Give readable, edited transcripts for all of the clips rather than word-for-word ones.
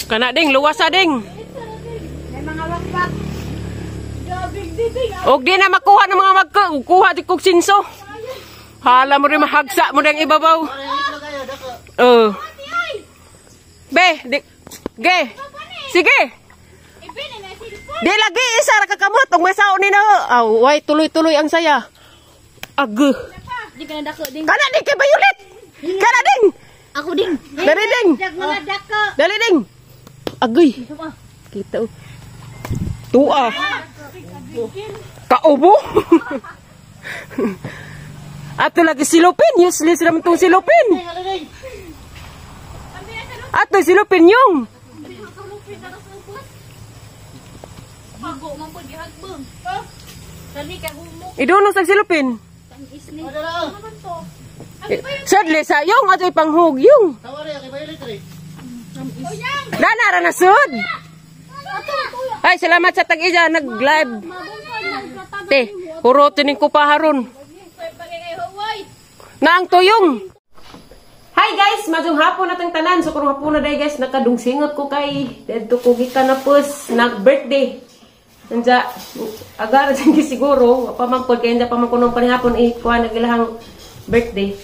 Kana ding, luwas sa ding. May mga wakbak. Og di na makuha ng mga kuha di kog sinso. Hala mo rin mahagsa mo rin ibabaw. Be, ge. Sige. Di lagi isa ra kakamot og masaon ni na. Aw, way tuloy-tuloy ang saya. Ag. Di ka na dako ding. Kana di kay Violet. Kana ding. Ako ding. Dali ding. Mga dako. Dali ding. Agoy. Kita. Tua. Kaubo. Ato lagi silupin. Useless naman itong silupin. Ato silupin yung. Idunong sa silupin. Sadli sa yung ato ipanghug yung. Danara na sud. Ay, salamat sa tag-iya nag-live. Te, hurotin ko pa haron. Naang tuyong. Hi guys, madung hapon natang tanan. So kung hapon na day guys, nakadungsingot ko kay dito ko gikan na pus nag-birthday. Nanja agar jang siguro pamangkod kay nja pamangkunong panihapon kuha nagilahang birthday.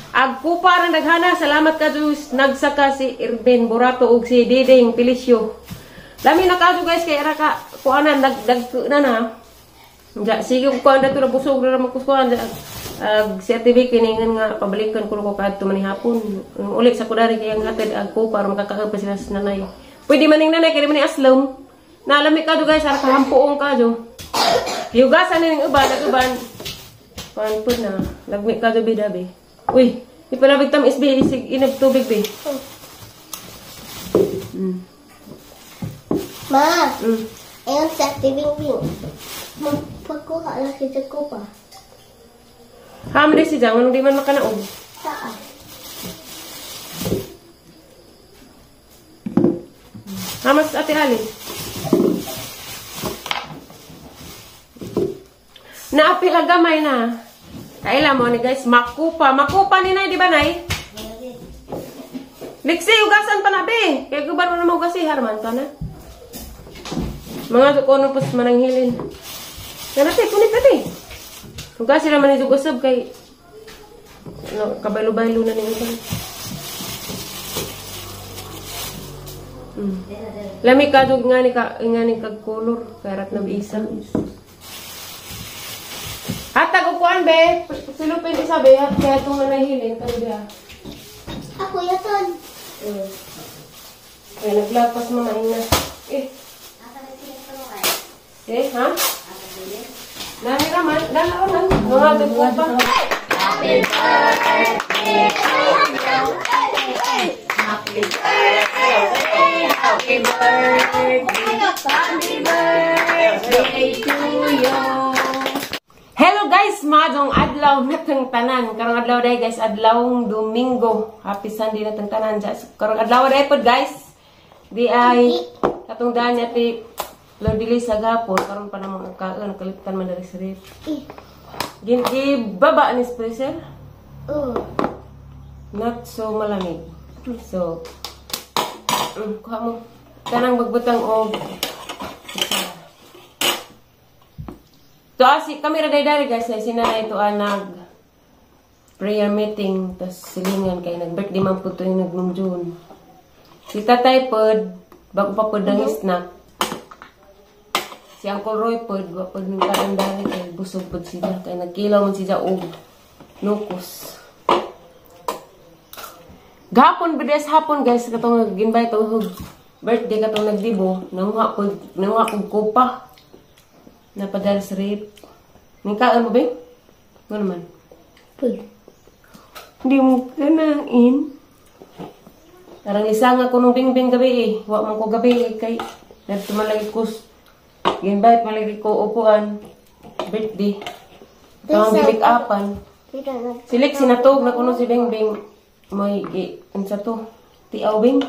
Agkupa ra naghana, salamat ka Diyos. Nagsaka si Irvin Burato ug si Diding Pilisyo. Lami na kadto guys kay ara ka kuanan dagdag na. Ja sige ko anda to busog ra makuskuan si TV kiningan nga pabalikan ko kadto manihapon. Ulit sa kudari kay ang hatid agko para makakaon pa sila sa nanay. Pwede maning nanay kay man ni aslom. Nalami kadto guys ara kahampuong kadto. Yugasan ning uban nag-uban. Panpud na lagmi kadto bidabe. Uy, ipalabig tam isbi isig inab tubig be. Ma, ayun sa tibing-bing. Magpakuha lang si Jacob pa. Hamdi si Jang, hindi man makanaog. Saan? Hamas ate Ali. Naapila gamay na. Kaila mo ni guys, makupa. Makupa ni Nay, di ba Nay? Liksi, ugasan pa na be. Kaya gubar mo na maugasi, harman ka na. Mga sukono po mananghilin. Yan ate, punit ate. Ugasi naman ni Dugosab kay kabalo-balo na niyo. Lami ka dug nga ni kag color karat na bisa. Hatag upuan be, silupin isa be, kaya itong nanahilin kay dia. Ako yaton. Kaya naglapas mo na ina. Ha? Nani naman, dalaon mga dugo pa. Happy birthday to you. Happy birthday, happy birthday, happy birthday to you. Hello guys, madong adlaw natang tanan. Karong adlaw day guys, adlawng Domingo. Happy Sunday natang tanan. Karong adlaw day pod guys. Di ay katong daan niya ti Lordili sa gapon, karon pa namang kaon kaliptan man dari sa ref. Baba ni special? Not so malamig. So, kuha mo. Kanang magbutang og. To asi kami ra day guys, ay sinanay to nag prayer meeting tas silingan kay nag-birthday man pud to yung nag-June. Si tatay pod bago pa pod ng snack. Si Uncle Roy pod wapod ng kaandari kay busog pod siya kay nagkilaw man siya og nukos. Gahapon bides hapon guys katong nag-invite og birthday katong nagdibo nanguha kog kopa. Napadala sa rep. Ningkaan mo ba? Ano naman? Pud. Hindi mo kanain. Tarang isa nga ko nung bingbing gabi eh. Wa man ko gabi eh kay nagtumalagi ko. Ginbait malagi ko upuan. Birthday. Tawang bilik-apan. Silik sinatog na kuno si Bingbing. May sa to. Tiaw Bing.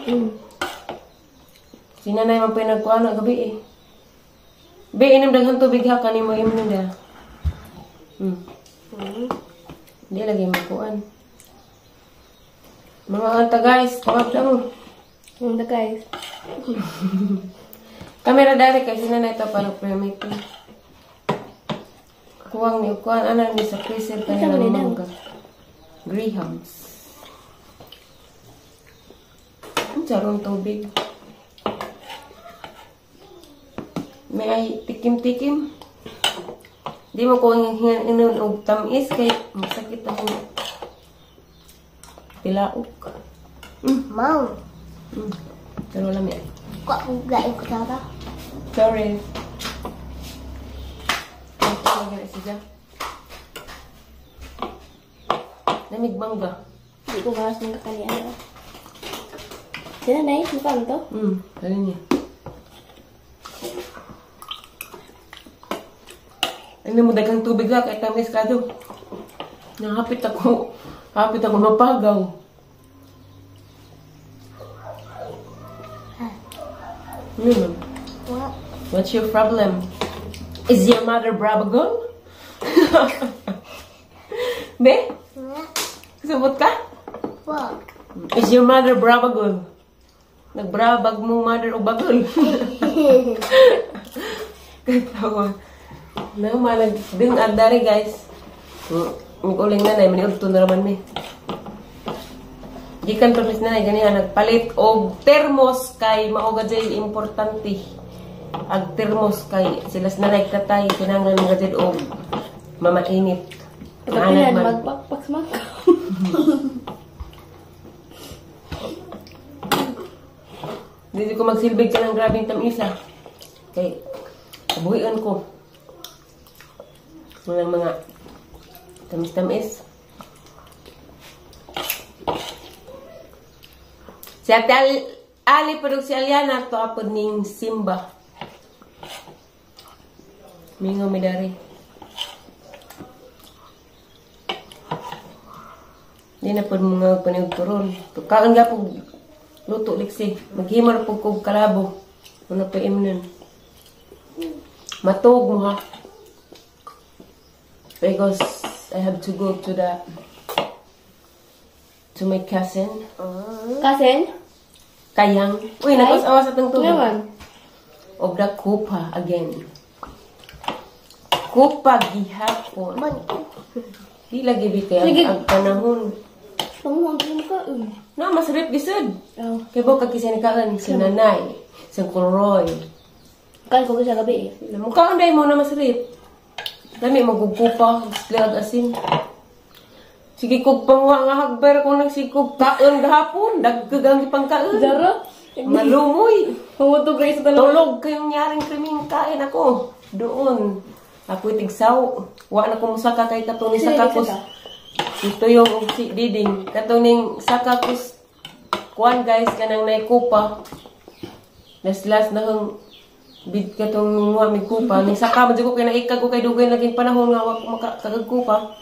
Sinanay man pinagkuhan na gabi eh. Be, inom daghang tubig ha, kanin mo inom na. Hindi lagi makuan. Mga anta guys, pangap lang mo. Anta guys. Kamera dari kasi na ito para primitive. Kuwang ni kuwang ana ni sa freezer kaya ng mangga. Grahams. Ang charong tubig. May ay tikim-tikim. Di mo ko hingan inon og tamis kay masakit ako. Pilaok. Mau. Pero lami. Kok enggak ikut cara? Sorry. Ano gani siya? Lamig mangga. Hindi ko bahas ng kakalian. Sino na mukha mo to? Dali niya. Ano mo dagang tubig ha, kahit tamis ka doon. Hapit ako mapagaw. What? What's your problem? Is your mother brabagon? Be? What? Sabot ka? What? Is your mother brabagon? Nagbrabag mong mother o bagol? Katawa. Namalag din adari guys. Uling na na, maniudto na naman mi. Gikan permis na ganihan nagpalit og termos kay mao gajay importante. Ag termos kay silas na nagtatay kinahanglan gajay og mamainit. Kapilan, magpakpak smak. Dili ko magsilbig ka ng grabing tamisa. Kay kabuhian ko. Mga tamis-tamis. Si Ate Ali padug si Aliana to apod ning Simba. Mingo midari. Di na pod mga paniud turon. Tukaan nga po luto liksi. Maghimar po kog kalabo. Una pa imnan. Matug mo ha. Because I have to go to my cousin. Kasen? Kayang. Uy, nakasawa sa itong tubig. Ngayon. Of the kupa again. Kupa gihapon. Di lagi bitay Sige. ang panahon. Panguhan ko mo ka. Na, masarap gisod. Oh. Kaya ba kakisanikakan si nanay, si Kuroy. Kaya ko sa gabi eh. Mukha anday mo na masarap. Dami magkukupa, lag asin. Sige kog pangwa nga hagbar kung nagsikog kaon gahapon, dagkagang ipangkaon. Zara? Malumoy. Pumutog kayo sa dalawa. Tulog kayong nyaring kriming kain ako. Doon. Ako'y tigsaw. Wa na kumusaka kay katong ni sakakos. Ito yung si Diding. Katong ning sakakos. Kuan guys, kanang naikupa. Las na kong bid katong wa may kupa. Ning saka man ko kay naikag ko kay dugay naging panahon nga wa makakagkupa.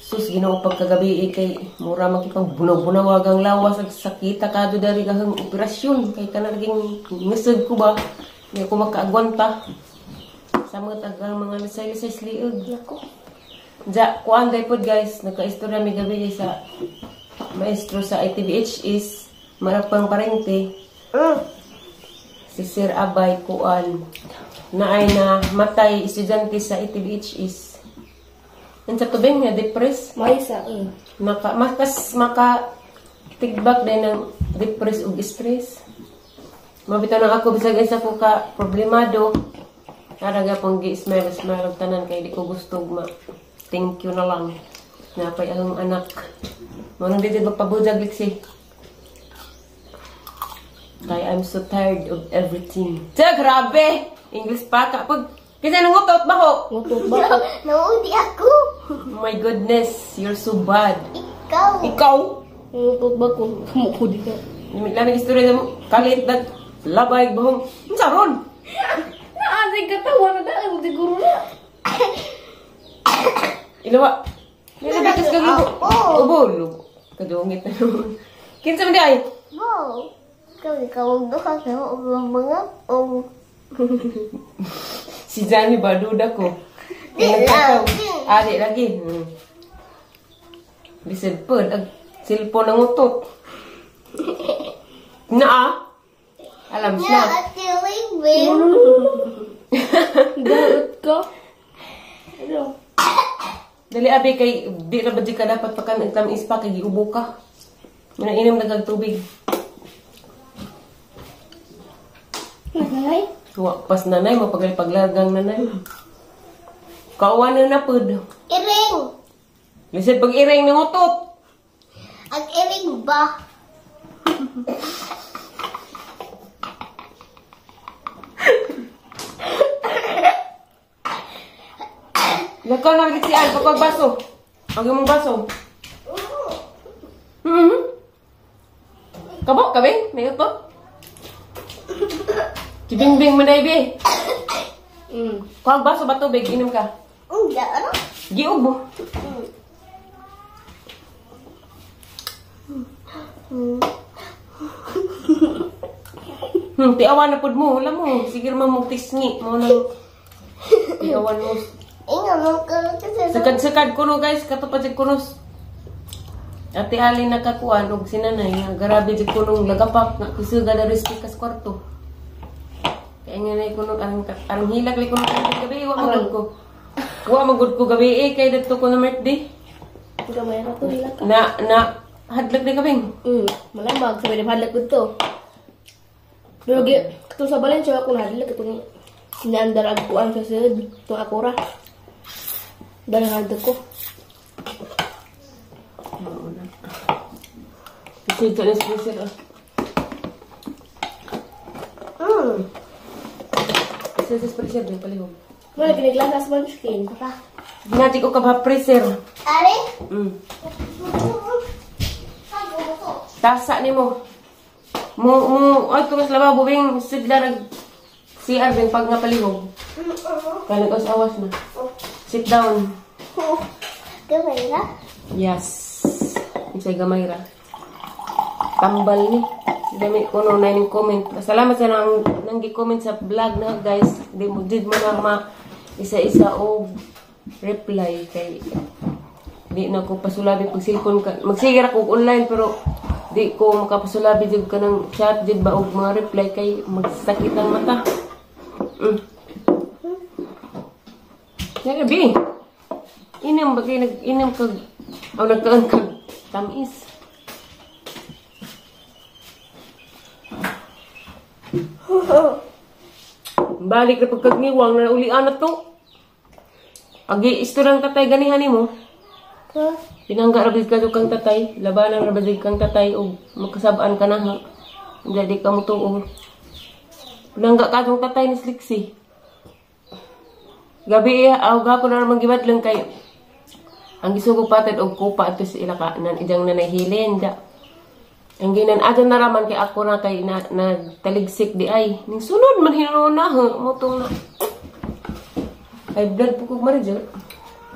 Sus Ginoo pagkagabi kay mura makipang bunaw-bunaw agang lawas ag sakita kado dari kahang operasyon kay kana naging ngisod ko ba di ko makaagwanta samot agang mga lisay-lisay liog nako ja kuan day pod guys nakaistorya mi gabi sa maestro sa ITBH is marapang parente si Sir Abay kuan naay na matay estudyante sa ITBH is yung sa tubig niya, depress. Maisa, Maka tigbak din ng depress o stress. Mabitaw na ako, bisag isa ko ka problemado. Karaga pong gi-smile og tanan kay di ko gusto thank you na lang. Napay ang anak. Manong dito magpabudjag liksi. Kaya I'm so tired of everything. Tiya, grabe! English pa ka. Kasi nangutot ba ko? Ngutot ba? Naudi ako. Oh my goodness, you're so bad. Ikaw. Ikaw? Ngutot ba ko? Kamukudi ka. Lamig istorya mo, kalit na labay bahong. Ang saron! Naasig ka tawa na dahil siguro na. Ilawa. Nalabikas ka gibo. Ubol. Kadungit na naman. Kinsa man di ay? Wow. Ikaw duha ka mga Si Johnny baduda ko. Adik lagi. Bised po, cellphone ang utot. Naa? Alam Yeah, na. a killing wing. Garot ko. Ano? Dali abi kay di ra ba di ka dapat pakan ang tamis pa kay giubo ka. Inom na kag tubig. Nanay? Wa pas nanay paglargang nanay. Kawan na pud. Iring. Lisod pag iring ng utot. Ang iring ba? Lakaw na balik si Al kapag baso. Pag mong baso. Kabo, kabing? May utot? Kibing-bing mo na ibi. Kung baso ba tubig, inom ka. Hindi, ano? Giubo. Tiawan na pud mo. Wala mo. Sige naman mong tisngi. Mo nang tiawan mo. Ingat mo ka kasi. Sekad-sekad kuno guys. Katupad si kunos. Ate Ali nakakuan og sinanay nga grabe jud kunong lagapak nga kusuga na riski kas kwarto. Kaya nga na kuno arang hilag li kuno gabi wa magud ko. Wa magud ko gabi kay didto ko na birthday. Gamay na to nila ka. Na hadlag na kabing. Malambag. Sabi na hadlag ko to. Pero ito sa Valencia ako nahadlag. Itong sinandar agpuan sa sud. Itong akura. Dahil hadlag ko. Kasi ito na special. Kasi sa special din palihog. Wala, pinaglas sa munchkin. Ginati ko ka ba freezer. Ari? Tasa ni mo. Ay, tumas lababo bing sidlarag CR bing pag nga palihog. Kaya nag-awas na. Sit down. Gamay na? Yes. Isa'y gamay ra. Tambal ni. Dami ko no na yung comment. Salamat sa nang gi-comment sa vlog na guys. Di mo did mo na isa-isa o reply kay di na ko pasulabi pag cellphone ka. Magsigir ako online pero di ko makapasulabi jud ka ng chat jud ba og mga reply kay magsakit ang mata. Gabi. Inom ba kay nag-inom kag o nagkaan kag tamis. Balik na pagkagniwang na ulian na to. Agi istorang tatay ganihan nimo. Pinangga ra bid ka kang tatay, labanan ra bid kang tatay og makasabaan ka na ha. Jadi ka mo tuo. Pinangga ka kang tatay ni Slixi. Gabi aw gapon na man gibadlong kay ang gisugo patad og kupa ato sa ilaka nan ijang nanahilin da. Ang ginan adto na raman kay ako na kay nagtaligsik di ay. Ning sunod man hinuon na mo tong na. Ay blood pukog marijo.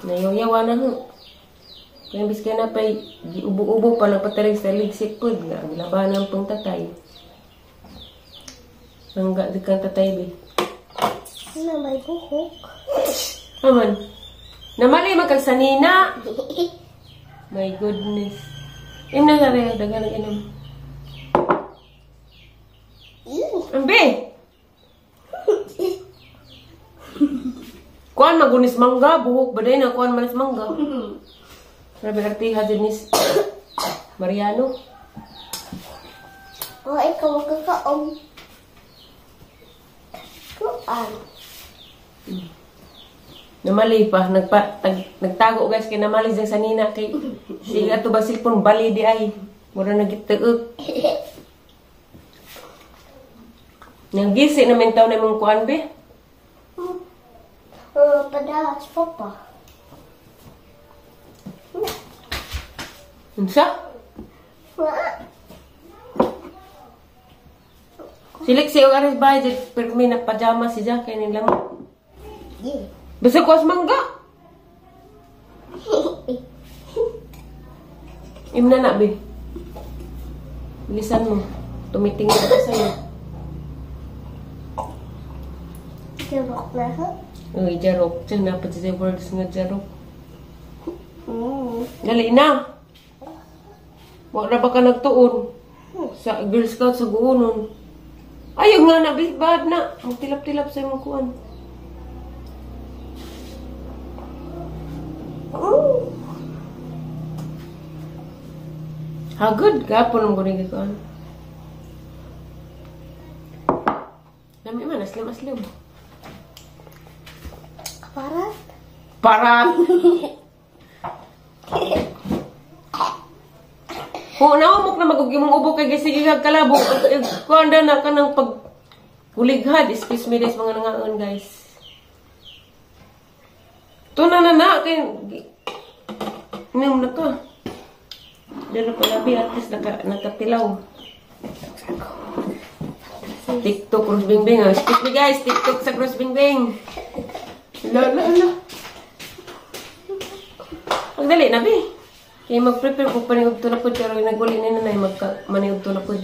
Nayaw-yawa na ho. Kaya biskay na pa'y giubo-ubo pa nagpatarig sa ligsik po. Labanan pong tatay. Hangga di kang tatay be. Ano may buhok? Aman. Namali magkagsanina. My goodness. Im na nga rin. Daga ng inom. Ambe! Kuan magunis mangga. Buhok ba din na kuan manis mangga. Rabi artiha din ni Mariano. O, ikaw magkakaom. Kuan. Namali pa. Nagtago guys kay namali dyan sa nina. Kay siya ito ba silpon bali di ay. Mura nagituog. Nagisi namin tao na mong kuan be. Padalas, papa. Unsa? Silik si Aris Baye, pero may nagpajama siya kaya nila mo. Yeah. Basta ko as mangga. Imna na, be. Bilisan mo. Tumitingin ako sa'yo. Jarok na ha? Uy, jarok. Diyan dapat siya words nga jarok. Gali na. Wala ba ka nagtuon? Sa Girl Scout sa Guunon. Ayaw nga na, bad na. Magtilap-tilap sa imong kuan. Oh. Hagod, gapon ang gunig kuan. Dami man, aslim-aslim. Kaparat. Para. Kung naumok na magugimong ubo kay gisigigag kalabo, kuan na kanang pag kulighad, excuse me guys, mga nangaon guys. To na kay Mim na to. Dito pa labi at least nakatilaw. TikTok Cross Bingbing. Skip me guys, TikTok sa Cross Bingbing. La. Ang dali na bi. Kaya mag-prepare po pa ni Ugto na po, pero naguli na nanay magka-maniugto na po.